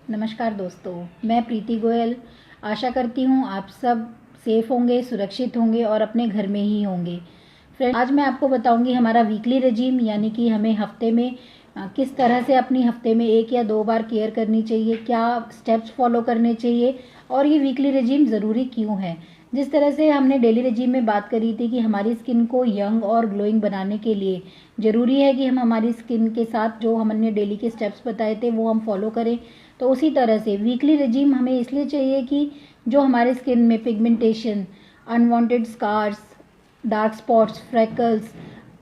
नमस्कार दोस्तों, मैं प्रीति गोयल। आशा करती हूँ आप सब सेफ होंगे, सुरक्षित होंगे और अपने घर में ही होंगे। फ्रेंड, आज मैं आपको बताऊंगी हमारा वीकली रेजिम, यानी कि हमें हफ्ते में किस तरह से अपनी हफ्ते में 1 या 2 बार केयर करनी चाहिए, क्या स्टेप्स फॉलो करने चाहिए और ये वीकली रेजिम ज़रूरी क्यों है। जिस तरह से हमने डेली रेजिम में बात करी थी कि हमारी स्किन को यंग और ग्लोइंग बनाने के लिए ज़रूरी है कि हम हमारी स्किन के साथ जो हमने डेली के स्टेप्स बताए थे वो हम फॉलो करें। तो उसी तरह से वीकली रेजिम हमें इसलिए चाहिए कि जो हमारे स्किन में pigmentation, unwanted scars, dark spots, freckles,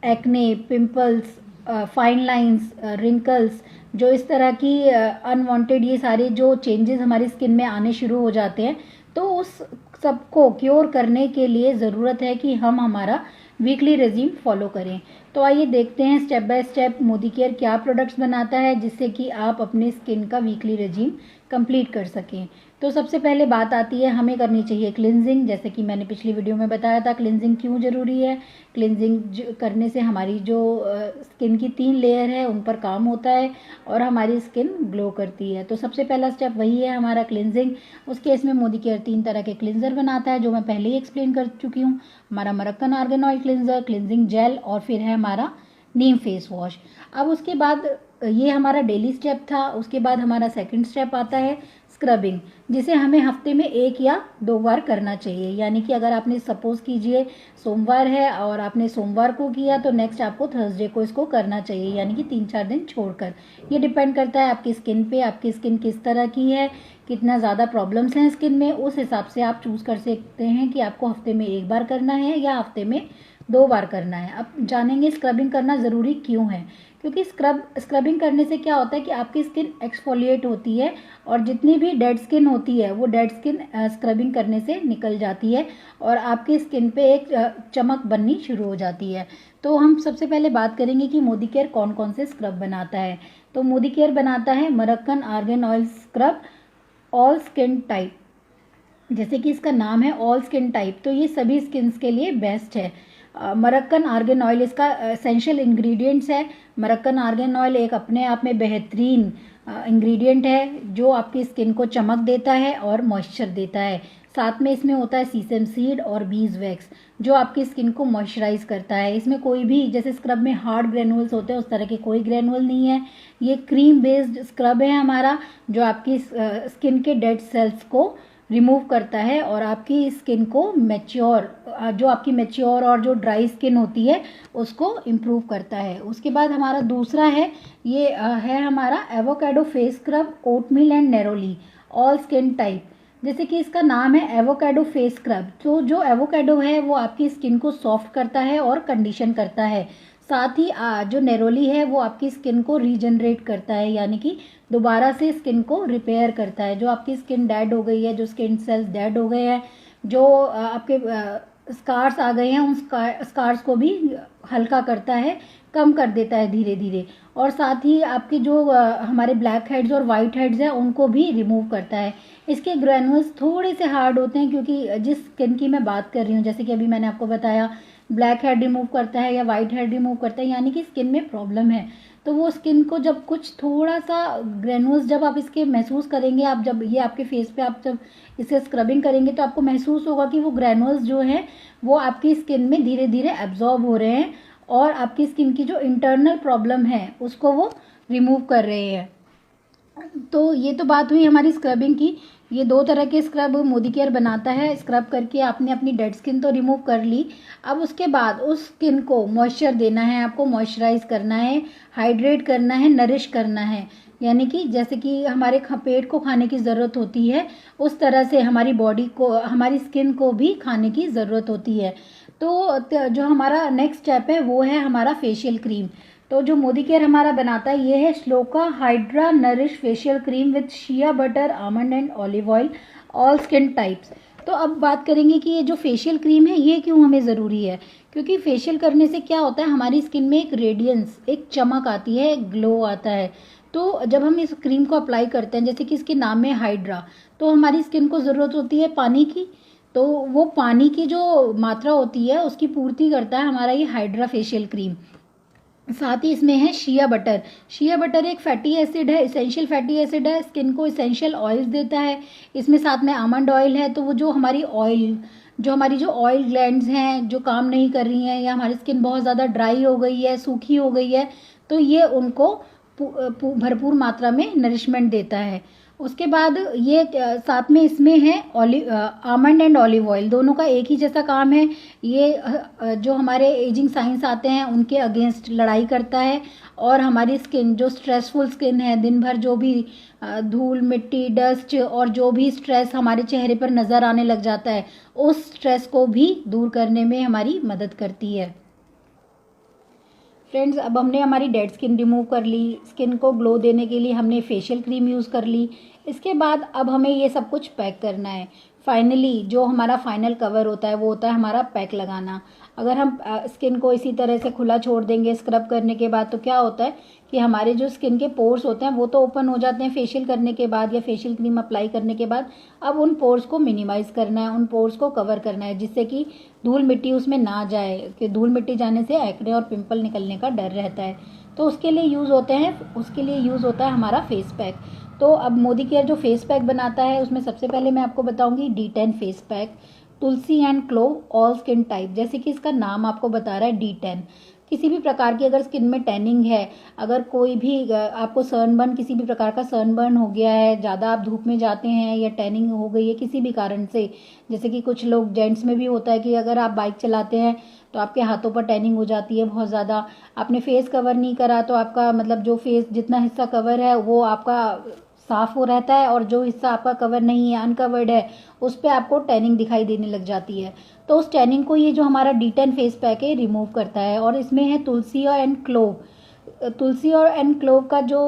acne, pimples, fine lines, wrinkles, जो इस तरह की अनवांटेड ये सारे जो चेंजेस हमारी स्किन में आने शुरू हो जाते हैं, तो उस सबको क्योर करने के लिए ज़रूरत है कि हम हमारा वीकली रेजिम फॉलो करें। तो आइए देखते हैं step by step Modi care क्या प्रोडक्ट्स बनाता है जिससे कि आप अपने स्किन का वीकली रेजिम कंप्लीट कर सकें। तो सबसे पहले बात आती है हमें करनी चाहिए क्लिनजिंग। जैसे कि मैंने पिछली वीडियो में बताया था क्लिनजिंग क्यों ज़रूरी है। क्लिनजिंग करने से हमारी जो स्किन की 3 लेयर है उन पर काम होता है और हमारी स्किन ग्लो करती है। तो सबसे पहला स्टेप वही है हमारा क्लिनजिंग। उस केस में मोदी केयर 3 तरह के क्लिनजर बनाता है जो मैं पहले ही एक्सप्लेन कर चुकी हूँ। हमारा Moroccan argan oil cleanser, cleansing gel और फिर है हमारा नीम फेस वॉश। अब उसके बाद ये हमारा डेली स्टेप था। उसके बाद हमारा सेकंड स्टेप आता है स्क्रबिंग, जिसे हमें हफ्ते में 1 या 2 बार करना चाहिए। यानी कि अगर आपने सपोज कीजिए सोमवार है और आपने सोमवार को किया तो नेक्स्ट आपको थर्सडे को इसको करना चाहिए, यानी कि 3-4 दिन छोड़कर। ये डिपेंड करता है आपकी स्किन पे, आपकी स्किन किस तरह की है, कितना ज़्यादा प्रॉब्लम्स हैं स्किन में, उस हिसाब से आप चूज़ कर सकते हैं कि आपको हफ्ते में 1 बार करना है या हफ्ते में 2 बार करना है। अब जानेंगे स्क्रबिंग करना ज़रूरी क्यों है। क्योंकि स्क्रबिंग करने से क्या होता है कि आपकी स्किन एक्सफोलिएट होती है और जितनी भी डेड स्किन होती है वो डेड स्किन स्क्रबिंग करने से निकल जाती है और आपकी स्किन पे एक चमक बननी शुरू हो जाती है। तो हम सबसे पहले बात करेंगे कि मोदी केयर कौन कौन से स्क्रब बनाता है। तो मोदी केयर बनाता है Moroccan argan oil scrub all skin type. जैसे कि इसका नाम है ऑल स्किन टाइप, तो ये सभी स्किन्स के लिए बेस्ट है। मरक्कन आर्गन ऑयल इसका एसेंशियल इंग्रेडिएंट्स है। मरक्कन आर्गन ऑयल एक अपने आप में बेहतरीन इंग्रेडिएंट है जो आपकी स्किन को चमक देता है और मॉइस्चर देता है। साथ में इसमें होता है सीसम सीड और बीज वैक्स जो आपकी स्किन को मॉइस्चराइज करता है। इसमें कोई भी जैसे स्क्रब में हार्ड ग्रेनुअल्स होते हैं उस तरह के कोई ग्रेनुअल नहीं है। ये क्रीम बेस्ड स्क्रब है हमारा जो आपकी स्किन के डेड सेल्स को रिमूव करता है और आपकी स्किन को मैच्योर, जो आपकी मैच्योर और जो ड्राई स्किन होती है उसको इम्प्रूव करता है। उसके बाद हमारा दूसरा है ये है हमारा avocado face scrub oatmeal and neroli all skin type. जैसे कि इसका नाम है एवोकाडो फेस स्क्रब, तो जो एवोकाडो है वो आपकी स्किन को सॉफ्ट करता है और कंडीशन करता है। साथ ही जो नेरोली है वो आपकी स्किन को रीजनरेट करता है, यानी कि दोबारा से स्किन को रिपेयर करता है। जो आपकी स्किन डेड हो गई है, जो स्किन सेल्स डेड हो गए हैं, जो आपके स्कार्स आ गए हैं, उन स्कार्स को भी हल्का करता है, कम कर देता है धीरे धीरे। और साथ ही आपके जो हमारे ब्लैक हेड्स और वाइट हेड्स हैं उनको भी रिमूव करता है। इसके ग्रैनुअल्स थोड़े से हार्ड होते हैं क्योंकि जिस स्किन की मैं बात कर रही हूँ, जैसे कि अभी मैंने आपको बताया ब्लैक हेड रिमूव करता है या वाइट हेड रिमूव करता है, यानी कि स्किन में प्रॉब्लम है, तो वो स्किन को जब कुछ थोड़ा सा ग्रेनुअल्स जब आप इसके महसूस करेंगे, आप जब ये आपके फेस पे आप जब इसे स्क्रबिंग करेंगे तो आपको महसूस होगा कि वो ग्रेनुअल्स जो हैं वो आपकी स्किन में धीरे धीरे एब्जॉर्ब हो रहे हैं और आपकी स्किन की जो इंटरनल प्रॉब्लम है उसको वो रिमूव कर रहे हैं। तो ये तो बात हुई हमारी स्क्रबिंग की। ये 2 तरह के स्क्रब मोदी केयर बनाता है। स्क्रब करके आपने अपनी डेड स्किन तो रिमूव कर ली, अब उसके बाद उस स्किन को मॉइस्चर देना है, आपको मॉइस्चराइज करना है, हाइड्रेट करना है, नरिश करना है। यानी कि जैसे कि हमारे पेट को खाने की ज़रूरत होती है उस तरह से हमारी बॉडी को, हमारी स्किन को भी खाने की ज़रूरत होती है। तो जो हमारा नेक्स्ट स्टेप है वो है हमारा फेशियल क्रीम। तो जो मोदी केयर हमारा बनाता है ये है shloka hydra nourish facial cream with shea butter almond and olive oil all skin types. तो अब बात करेंगे कि ये जो फेशियल क्रीम है ये क्यों हमें ज़रूरी है। क्योंकि फेशियल करने से क्या होता है हमारी स्किन में एक रेडियंस, एक चमक आती है, एक ग्लो आता है। तो जब हम इस क्रीम को अप्लाई करते हैं, जैसे कि इसके नाम में हाइड्रा, तो हमारी स्किन को ज़रूरत होती है पानी की, तो वो पानी की जो मात्रा होती है उसकी पूर्ति करता है हमारा ये हाइड्रा फेशियल क्रीम। साथ ही इसमें है शिया बटर। शिया बटर एक फैटी एसिड है, इसेंशियल फैटी एसिड है, स्किन को इसेंशियल ऑयल्स देता है। इसमें साथ में आमंड ऑयल है, तो वो जो हमारी ऑयल ग्लैंड्स हैं जो काम नहीं कर रही हैं, या हमारी स्किन बहुत ज़्यादा ड्राई हो गई है, सूखी हो गई है, तो ये उनको भरपूर मात्रा में नरिशमेंट देता है। उसके बाद ये साथ में इसमें है आमंड एंड ऑलिव ऑयल, दोनों का एक ही जैसा काम है। ये जो हमारे एजिंग साइंस आते हैं उनके अगेंस्ट लड़ाई करता है, और हमारी स्किन जो स्ट्रेसफुल स्किन है, दिन भर जो भी धूल मिट्टी डस्ट और जो भी स्ट्रेस हमारे चेहरे पर नज़र आने लग जाता है, उस स्ट्रेस को भी दूर करने में हमारी मदद करती है। फ्रेंड्स, अब हमने हमारी डेड स्किन रिमूव कर ली, स्किन को ग्लो देने के लिए हमने फेशियल क्रीम यूज़ कर ली। इसके बाद अब हमें ये सब कुछ पैक करना है। फाइनली जो हमारा फाइनल कवर होता है वो होता है हमारा पैक लगाना। अगर हम स्किन को इसी तरह से खुला छोड़ देंगे स्क्रब करने के बाद, तो क्या होता है कि हमारे जो स्किन के पोर्स होते हैं वो तो ओपन हो जाते हैं फेशियल करने के बाद या फेशियल क्रीम अप्लाई करने के बाद। अब उन पोर्स को मिनिमाइज करना है, उन पोर्स को कवर करना है, जिससे कि धूल मिट्टी उसमें ना जाए, कि धूल मिट्टी जाने से एक्ने और पिंपल निकलने का डर रहता है। तो उसके लिए यूज़ होता है हमारा फेस पैक। तो अब मोदी केयर जो फेस पैक बनाता है उसमें सबसे पहले मैं आपको बताऊंगी D10 face pack, Tulsi and clove all skin type. जैसे कि इसका नाम आपको बता रहा है D10। किसी भी प्रकार की अगर स्किन में टैनिंग है, अगर कोई भी आपको सनबर्न, किसी भी प्रकार का सनबर्न हो गया है, ज़्यादा आप धूप में जाते हैं या टैनिंग हो गई है किसी भी कारण से, जैसे कि कुछ लोग जेंट्स में भी होता है कि अगर आप बाइक चलाते हैं तो आपके हाथों पर टैनिंग हो जाती है बहुत ज़्यादा, आपने फेस कवर नहीं करा तो आपका मतलब जो फेस जितना हिस्सा कवर है वो आपका साफ हो रहता है, और जो हिस्सा आपका कवर नहीं है, अनकवर्ड है, उस पर आपको टैनिंग दिखाई देने लग जाती है। तो उस टैनिंग को ये जो हमारा D10 फेस पैक है रिमूव करता है। और इसमें है तुलसी एंड क्लोव। तुलसी और एंड क्लोव का जो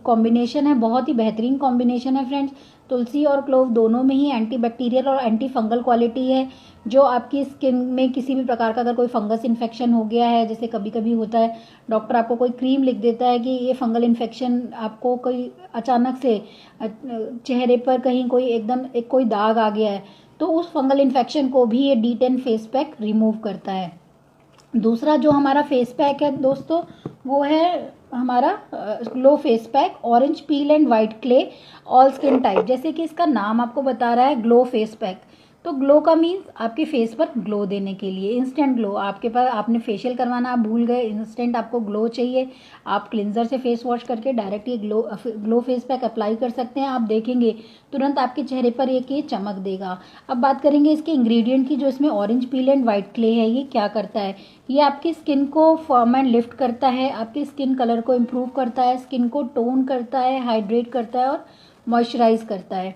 कॉम्बिनेशन है बहुत ही बेहतरीन कॉम्बिनेशन है फ्रेंड्स। तुलसी और क्लोव दोनों में ही एंटी बैक्टीरियल और एंटी फंगल क्वालिटी है, जो आपकी स्किन में किसी भी प्रकार का अगर कोई फंगस इन्फेक्शन हो गया है, जैसे कभी कभी होता है डॉक्टर आपको कोई क्रीम लिख देता है कि ये फंगल इन्फेक्शन, आपको कोई अचानक से चेहरे पर कहीं कोई एकदम एक कोई दाग आ गया है, तो उस फंगल इन्फेक्शन को भी ये D10 फेस पैक रिमूव करता है। दूसरा जो हमारा फेस पैक है दोस्तों, वो है हमारा glow face pack orange peel and white clay all skin type. जैसे कि इसका नाम आपको बता रहा है ग्लो फेस पैक, तो ग्लो का मीन्स आपके फेस पर ग्लो देने के लिए, इंस्टेंट ग्लो। आपके पास आपने फेशियल करवाना आप भूल गए, इंस्टेंट आपको ग्लो चाहिए, आप क्लिंजर से फेस वॉश करके डायरेक्ट ये ग्लो फेस पैक अप्लाई कर सकते हैं। आप देखेंगे तुरंत आपके चेहरे पर ये चमक देगा। अब बात करेंगे इसके इंग्रेडिएंट की। जो इसमें orange peel and white clay है, ये क्या करता है? ये आपकी स्किन को फर्म एंड लिफ्ट करता है, आपकी स्किन कलर को इम्प्रूव करता है, स्किन को टोन करता है, हाइड्रेट करता है और मॉइस्चराइज करता है,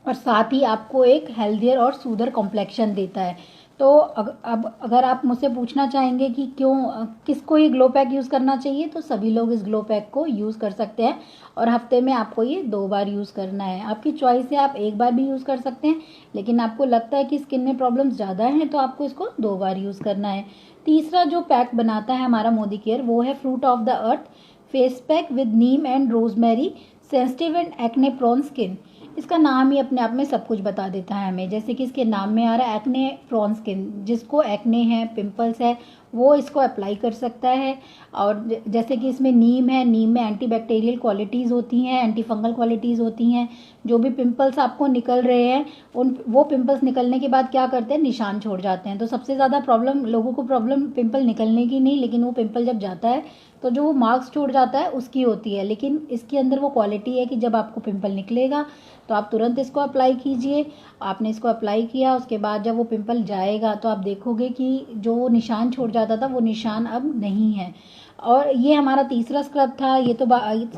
और साथ ही आपको एक हेल्दियर और सूदर कॉम्प्लेक्शन देता है। तो अब अगर आप मुझसे पूछना चाहेंगे कि किसको ये ग्लो पैक यूज़ करना चाहिए, तो सभी लोग इस ग्लो पैक को यूज़ कर सकते हैं, और हफ्ते में आपको ये 2 बार यूज़ करना है। आपकी चॉइस है, आप 1 बार भी यूज़ कर सकते हैं, लेकिन आपको लगता है कि स्किन में प्रॉब्लम्स ज़्यादा हैं तो आपको इसको 2 बार यूज़ करना है। तीसरा जो पैक बनाता है हमारा मोदी केयर, वो है fruit of the earth face pack with neem and rosemary sensitive and acne prone skin. इसका नाम ही अपने आप में सब कुछ बता देता है हमें। जैसे कि इसके नाम में आ रहा है एक्ने प्रोन स्किन, जिसको एक्ने है, पिंपल्स है, वो इसको अप्लाई कर सकता है। और जैसे कि इसमें नीम है, नीम में एंटीबैक्टीरियल क्वालिटीज़ होती हैं, एंटी फंगल क्वालिटीज़ होती हैं। जो भी पिंपल्स आपको निकल रहे हैं, वो पिंपल्स निकलने के बाद क्या करते हैं, निशान छोड़ जाते हैं। तो सबसे ज़्यादा लोगों को प्रॉब्लम पिंपल निकलने की नहीं, लेकिन वो पिंपल जब जाता है तो जो वो मार्क्स छोड़ जाता है उसकी होती है। लेकिन इसके अंदर वो क्वालिटी है कि जब आपको पिंपल निकलेगा तो आप तुरंत इसको अप्लाई कीजिए। आपने इसको अप्लाई किया, उसके बाद जब वो पिंपल जाएगा तो आप देखोगे कि जो निशान छोड़ जाता था वो निशान अब नहीं है। और ये हमारा तीसरा स्क्रब था, ये तो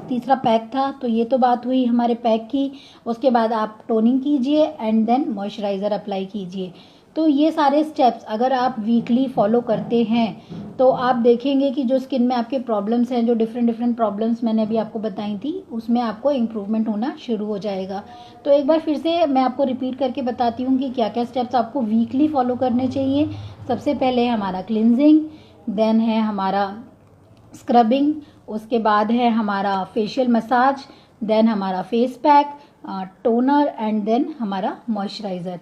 तीसरा पैक था। तो ये तो बात हुई हमारे पैक की। उसके बाद आप टोनिंग कीजिए एंड देन मॉइस्चराइज़र अप्लाई कीजिए। तो ये सारे स्टेप्स अगर आप वीकली फॉलो करते हैं तो आप देखेंगे कि जो स्किन में आपके प्रॉब्लम्स हैं, जो डिफरेंट प्रॉब्लम्स मैंने अभी आपको बताई थी, उसमें आपको इम्प्रूवमेंट होना शुरू हो जाएगा। तो एक बार फिर से मैं आपको रिपीट करके बताती हूँ कि क्या क्या स्टेप्स आपको वीकली फॉलो करने चाहिए। सबसे पहले है हमारा क्लिनजिंग, देन है हमारा स्क्रबिंग, उसके बाद है हमारा फेशियल मसाज, देन हमारा face pack, toner and then हमारा मॉइस्चराइज़र।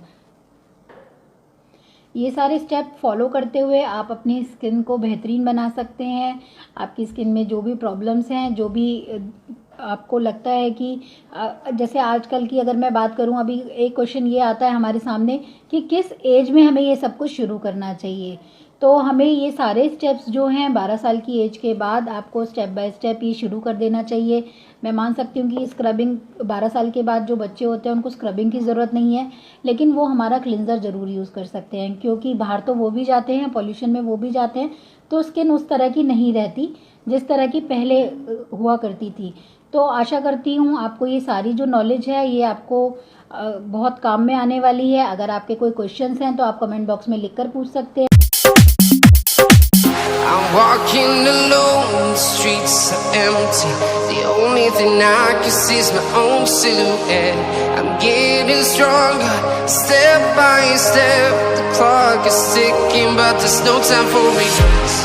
ये सारे स्टेप फॉलो करते हुए आप अपनी स्किन को बेहतरीन बना सकते हैं। आपकी स्किन में जो भी प्रॉब्लम्स हैं, जो भी आपको लगता है कि जैसे आजकल की अगर मैं बात करूं, अभी एक क्वेश्चन ये आता है हमारे सामने कि किस एज में हमें ये सब कुछ शुरू करना चाहिए। तो हमें ये सारे स्टेप्स जो हैं 12 साल की एज के बाद आपको स्टेप बाय स्टेप ये शुरू कर देना चाहिए। मैं मान सकती हूँ कि स्क्रबिंग 12 साल के बाद जो बच्चे होते हैं उनको स्क्रबिंग की ज़रूरत नहीं है, लेकिन वो हमारा क्लिनज़र ज़रूर यूज़ कर सकते हैं, क्योंकि बाहर तो वो भी जाते हैं, पॉल्यूशन में वो भी जाते हैं, तो स्किन उस तरह की नहीं रहती जिस तरह की पहले हुआ करती थी। तो आशा करती हूँ आपको ये सारी जो नॉलेज है ये आपको बहुत काम में आने वाली है। अगर आपके कोई क्वेश्चंस हैं तो आप कमेंट बॉक्स में लिखकर पूछ सकते हैं। I'm walking alone, the streets are empty. The only thing I can see is my own silhouette. I'm getting stronger, step by step. The clock is ticking, but there's no time for regrets.